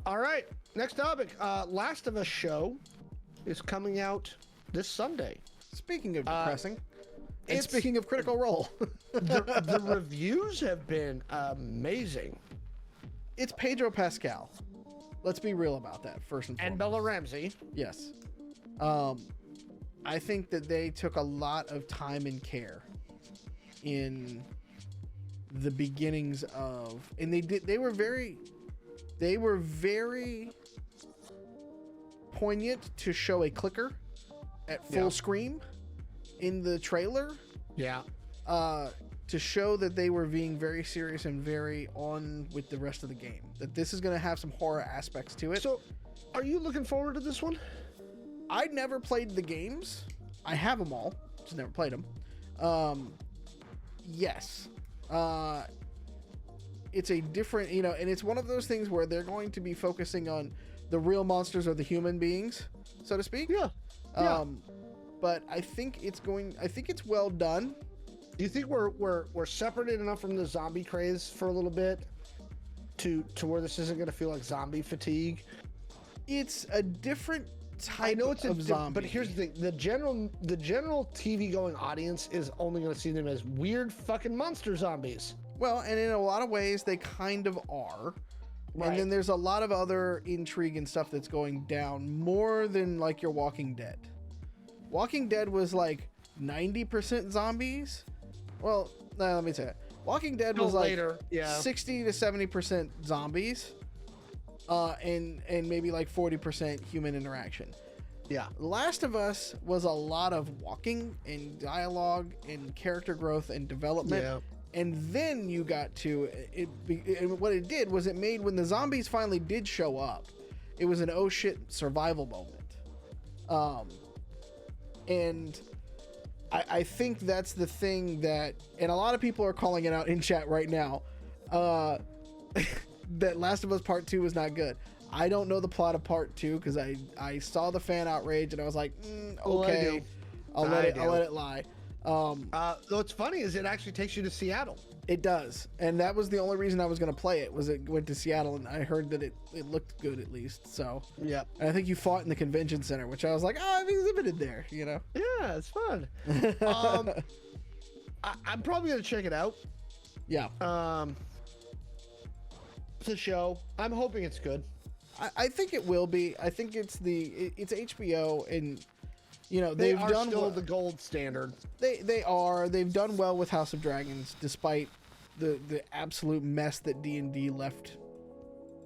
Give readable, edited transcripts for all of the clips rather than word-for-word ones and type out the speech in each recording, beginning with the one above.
All right, next topic. Last of Us show is coming out this Sunday. Speaking of depressing, and it's- speaking of Critical Role, The reviews have been amazing. it's Pedro Pascal. Let's be real about that first and foremost. And Bella Ramsey. Yes. I think that they took a lot of time and care in the beginnings of, and they were very poignant to show a clicker at full screen in the trailer. Yeah. To show that they were being very serious and very on with the rest of the game. That this is going to have some horror aspects to it. So, are you looking forward to this one? I never played the games. I have them all, just never played them. Yes. It's a different, and it's one of those things where they're going to be focusing on the real monsters or the human beings, so to speak. Yeah. But I think it's well done. Do you think we're separated enough from the zombie craze for a little bit to where this isn't going to feel like zombie fatigue? It's a different type I know it's of zombie. but here's the thing: the general TV going audience is only going to see them as weird fucking monster zombies. Well, and in a lot of ways they kind of are. Right. And then there's a lot of other intrigue and stuff that's going down more than like your Walking Dead. Walking Dead was like 90% zombies. Well, no, let me say it. Walking Dead was like later. Yeah. 60 to 70% zombies, and maybe like 40% human interaction. Yeah. Last of Us was a lot of walking and dialogue and character growth and development. Yeah. And then you got to it. And what it did was it made, when the zombies finally did show up, it was an oh shit survival moment. And I think that's the thing that, and a lot of people are calling it out in chat right now, that Last of Us Part 2 was not good. I don't know the plot of Part 2 because I saw the fan outrage and I was like, okay, I'll let it lie. What's funny is it actually takes you to Seattle. It does, and that was the only reason I was going to play it. Was it went to Seattle, and I heard that it looked good at least. So yeah, and I think you fought in the convention center, which I was like, I've exhibited there, Yeah, it's fun. I'm probably gonna check it out. Yeah. It's a show. I'm hoping it's good. I think it will be. I think it's HBO, and They've done still the gold standard. They've done well with House of Dragons, despite the absolute mess that D&D left,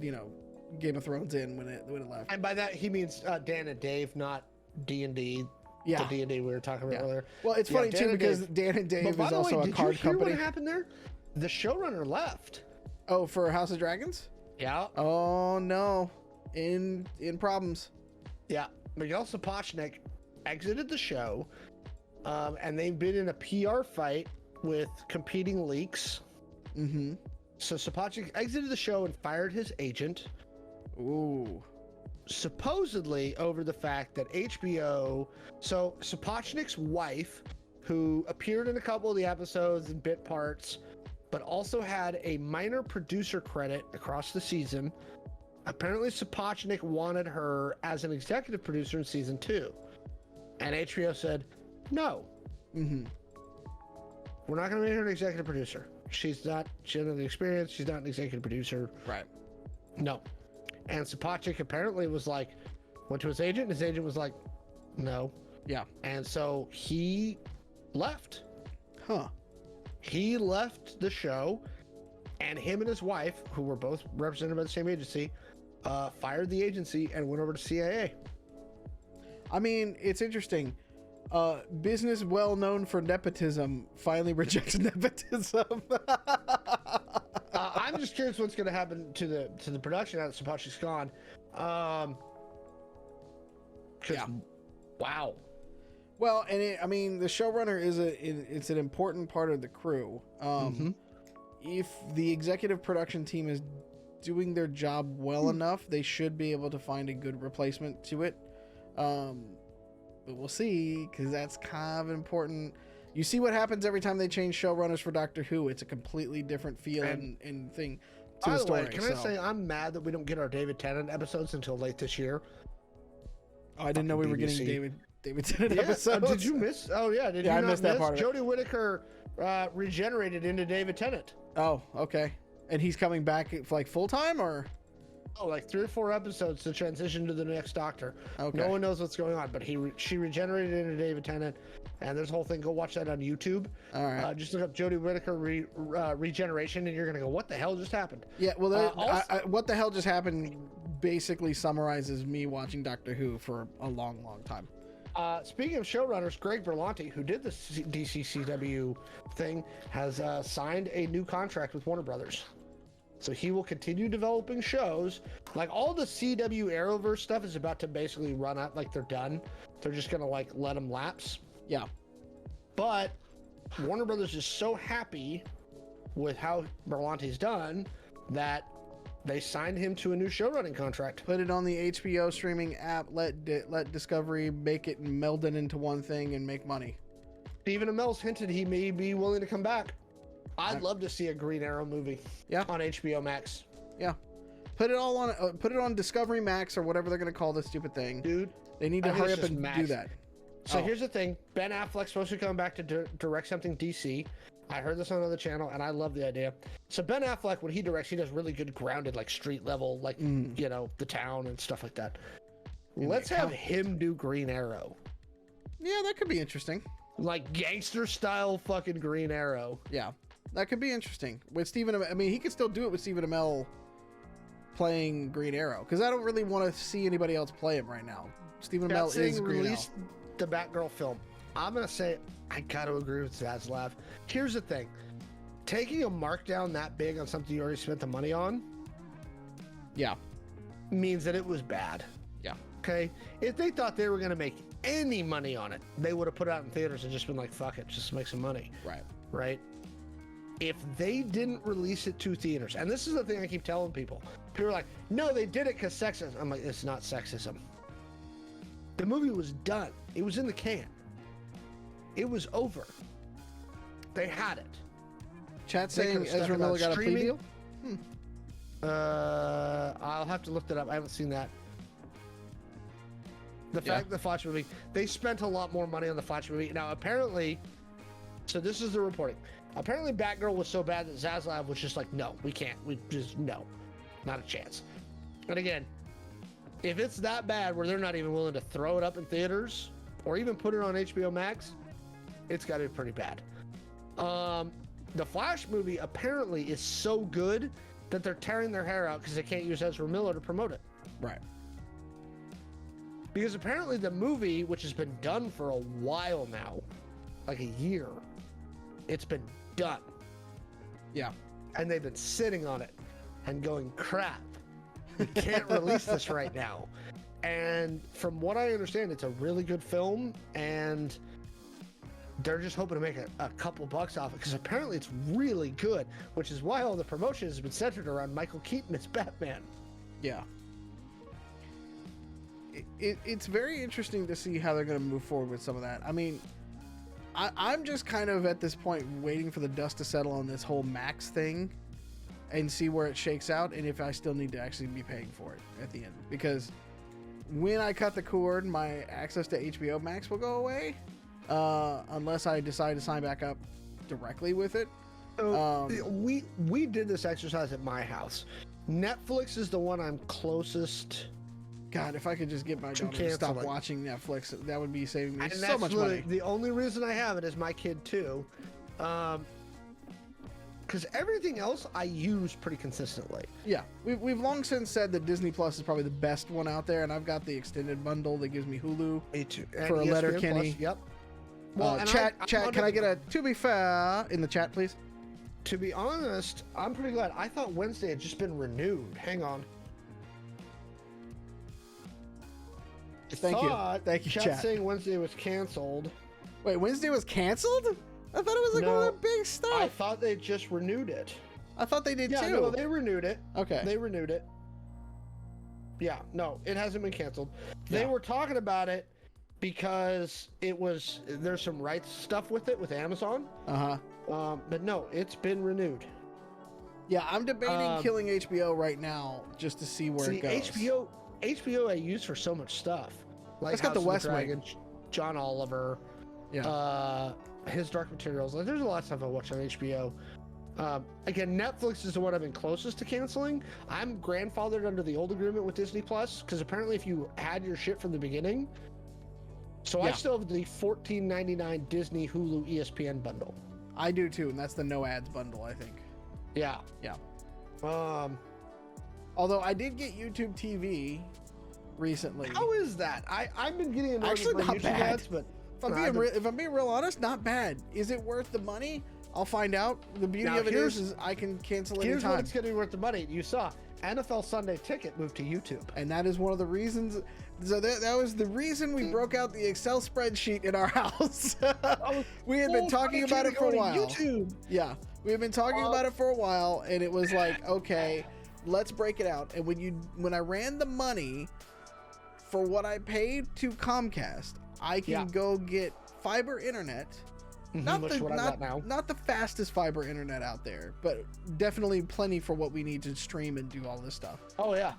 Game of Thrones in when it left. And by that he means Dan and Dave, not D&D. Yeah, the D&D we were talking about earlier. Well, it's funny too because Dan and Dave is also a card company. What happened there? The showrunner left. Oh, for House of Dragons? Yeah. Oh no, in problems. Yeah, Miguel Sapochnik exited the show, and they've been in a PR fight with competing leaks. Mm-hmm. So Sapochnik exited the show and fired his agent. Ooh. Supposedly over the fact that HBO... So Sapochnik's wife, who appeared in a couple of the episodes in bit parts, but also had a minor producer credit across the season. Apparently Sapochnik wanted her as an executive producer in season 2. And HBO said, no. Mm-hmm. We're not going to make her an executive producer. She doesn't have the experience. She's not an executive producer. Right. No. And Sapochnik apparently went to his agent, and his agent was like, no. Yeah. And so he left. Huh. He left the show, and him and his wife, who were both represented by the same agency, fired the agency and went over to CIA. I mean, it's interesting. Business well known for nepotism finally rejects nepotism. I'm just curious what's going to happen to the production now that Sapochnik's gone. Yeah. Wow. Well, and the showrunner it's an important part of the crew. If the executive production team is doing their job well enough, they should be able to find a good replacement to it. But we'll see, because that's kind of important. You see what happens every time they change showrunners for Doctor Who. It's a completely different feel and thing. to By the the story. way, can I say I'm mad that we don't get our David Tennant episodes until late this year? Oh, I didn't know we were getting BBC. David Tennant Yeah. episodes. Did you miss? Oh yeah, did Yeah, you I not missed that miss? part of it. Jodie Whittaker regenerated into David Tennant. Oh, okay. And he's coming back like full time, or? Oh, like 3 or 4 episodes to transition to the next Doctor. Okay. No one knows what's going on, but she regenerated into David Tennant, and there's a whole thing. Go watch that on YouTube. All right. Just look up Jodie Whittaker regeneration, and you're gonna go, "What the hell just happened?" Yeah. Well, Also- what the hell just happened? Basically summarizes me watching Doctor Who for a long, long time. Speaking of showrunners, Greg Berlanti, who did the DCCW thing, has signed a new contract with Warner Brothers. So he will continue developing shows. Like all the CW Arrowverse stuff is about to basically run out, like they're done. They're just gonna like let them lapse. Yeah. But Warner Brothers is so happy with how Berlanti's done that they signed him to a new showrunning contract. Put it on the HBO streaming app. Let Discovery make it and meld it into one thing and make money. Stephen Amell's hinted he may be willing to come back. I'd love to see a Green Arrow movie. Yeah. On HBO Max. Yeah. Put it all on. Put it on Discovery Max or whatever they're gonna call this stupid thing. Dude, They need to I think hurry it's up just and Max. do that. So Oh. here's the thing. Ben Affleck's supposed to come back to direct something DC. I heard this on another channel, and I love the idea. So Ben Affleck, when he directs, he does really good grounded, like street level, like, you know, the town and stuff like that. Let's have him do Green Arrow. Yeah, that could be interesting. Like gangster style fucking Green Arrow. Yeah, that could be interesting with Stephen. I mean, he could still do it with Stephen Amell playing Green Arrow, because I don't really want to see anybody else play him right now. Stephen That Amell is saying Green Arrow. released the Batgirl film. I'm going to say, I got to agree with Zaslav. Here's the thing. Taking a markdown that big on something you already spent the money on Yeah, means that it was bad. yeah, Okay? If they thought they were going to make any money on it, they would have put it out in theaters and just been like, fuck it, just make some money. right. Right? If they didn't release it to theaters, and this is the thing I keep telling people, people are like, no, they did it because sexism. I'm like, it's not sexism. The movie was done. It was in the can. It was over. They had it. Chat They saying could've stuck Ezra it on Miller got a plea streaming. deal. I'll have to look that up. I haven't seen that. The Yeah. fact the Flash movie, they spent a lot more money on the Flash movie. Now, apparently, so this is the reporting. Apparently, Batgirl was so bad that Zaslav was just like, no, we can't. We just, no, not a chance. And again, if it's that bad where they're not even willing to throw it up in theaters or even put it on HBO Max, it's got to be pretty bad. The Flash movie apparently is so good that they're tearing their hair out because they can't use Ezra Miller to promote it. Right. Because apparently the movie, which has been done for a while now, like a year, it's been done. Yeah. And they've been sitting on it and going, crap, we can't release this right now. And from what I understand, it's a really good film, and they're just hoping to make a couple bucks off it because apparently it's really good, which is why all the promotion has been centered around Michael Keaton as Batman. Yeah. It's very interesting to see how they're going to move forward with some of that. I mean, I'm just kind of at this point waiting for the dust to settle on this whole Max thing and see where it shakes out and if I still need to actually be paying for it at the end. Because when I cut the cord, my access to HBO Max will go away unless I decide to sign back up directly with it. We did this exercise at my house. Netflix is the one I'm closest. God, if I could just get my daughter to stop watching Netflix, that would be saving me so much money. The only reason I have it is my kid too, because everything else I use pretty consistently. Yeah, we've long since said that Disney Plus is probably the best one out there, and I've got the extended bundle that gives me Hulu for a letter, Kenny. Yep. Well, chat, can I get a to be fair in the chat, please? To be honest, I'm pretty glad. I thought Wednesday had just been renewed. Hang on. Thank you, chat. Saying Wednesday was canceled. Wait, Wednesday was canceled? I thought it was like one of the big stuff. I thought they just renewed it. I thought they did too. No, they renewed it. Okay. They renewed it. Yeah, no, it hasn't been canceled. They were talking about it because there's some rights stuff with it with Amazon. Uh-huh. But no, it's been renewed. Yeah, I'm debating killing HBO right now just to see where it goes. HBO I use for so much stuff. Like It's got the House of West Dragon, Wing. John Oliver, his Dark Materials. Like, there's a lot of stuff I watch on HBO. Again, Netflix is the one I've been closest to canceling. I'm grandfathered under the old agreement with Disney Plus because apparently if you had your shit from the beginning, I still have the $14.99 Disney Hulu ESPN bundle. I do too, and that's the no ads bundle, I think. Yeah. Although I did get YouTube TV recently. How is that? I've been getting annoyed Actually, with my not YouTube bad. ads, but if I'm being real honest, not bad. Is it worth the money? I'll find out. The beauty of it is I can cancel anytime. Here's what it's going to be worth the money. You saw NFL Sunday Ticket moved to YouTube. And that is one of the reasons. So that was the reason we broke out the Excel spreadsheet in our house. We had been talking about it for a while. YouTube. Yeah, we had been talking about it for a while, and it was like, okay, let's break it out. And when I ran the money for what I paid to Comcast, I can go get fiber internet. Not the fastest fiber internet out there, but definitely plenty for what we need to stream and do all this stuff. Oh yeah.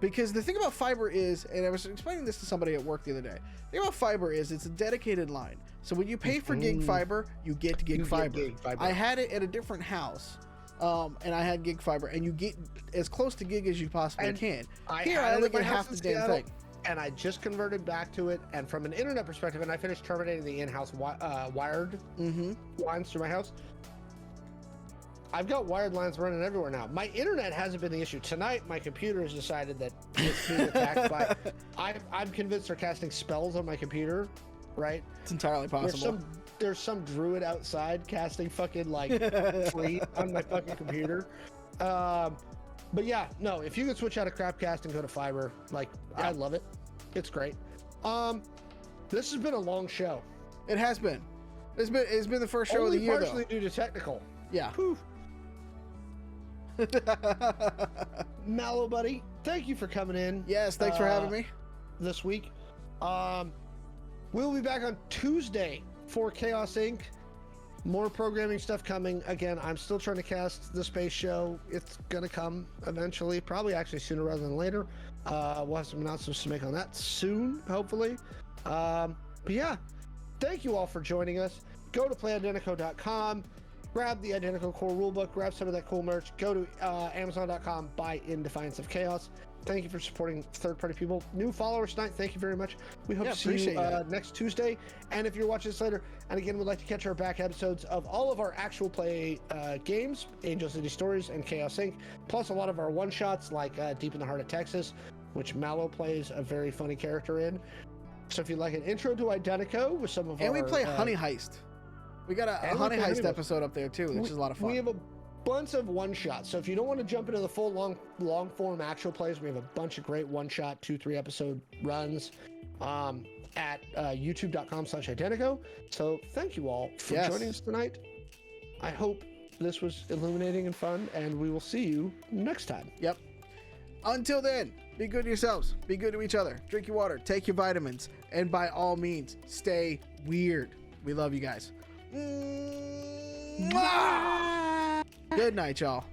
Because the thing about fiber is, and I was explaining this to somebody at work the other day. The thing about fiber is it's a dedicated line. So when you pay for gig fiber, you get gig fiber. I had it at a different house. And I had gig fiber, and you get as close to gig as you possibly can. Here I only get half the damn thing. And I just converted back to it, and from an internet perspective, and I finished terminating the in-house wired lines through my house. I've got wired lines running everywhere now. My internet hasn't been the issue. Tonight, my computer has decided that it's being attacked by... I'm convinced they're casting spells on my computer, right? It's entirely possible. There's some druid outside casting fucking, like, fleet on my fucking computer. But yeah, no, if you could switch out of Crapcast and go to fiber, like, I love it. It's great. This has been a long show. It has been. It's been the first show of the year, partially due to technical. Yeah. Mallo, buddy, thank you for coming in. Yes, thanks for having me. This week. We'll be back on Tuesday for Chaos Inc. More programming stuff coming. Again, I'm still trying to cast the space show. It's going to come eventually, probably actually sooner rather than later. We'll have some announcements to make on that soon, hopefully. But yeah, thank you all for joining us. Go to playidentico.com, grab the Identical Core rulebook, grab some of that cool merch. Go to amazon.com, buy In Defiance of Chaos. Thank you for supporting third-party people. New followers tonight, thank you very much. We hope to see you next Tuesday. And if you're watching this later, and again, we'd like to catch our back episodes of all of our actual play games, Angel City Stories and Chaos Inc., plus a lot of our one-shots like Deep in the Heart of Texas, which Mallo plays a very funny character in. So if you'd like an intro to Identico with some of our... And we play Honey Heist. We got a Honey Heist episode up there, too, which is a lot of fun. We have a bunch of one-shots. So if you don't want to jump into the full long-form actual plays, we have a bunch of great one-shot, 2-3 episode runs at youtube.com/Identico. So thank you all for joining us tonight. I hope this was illuminating and fun, and we will see you next time. Yep. Until then, be good to yourselves. Be good to each other. Drink your water. Take your vitamins. And by all means, stay weird. We love you guys. Good night, y'all.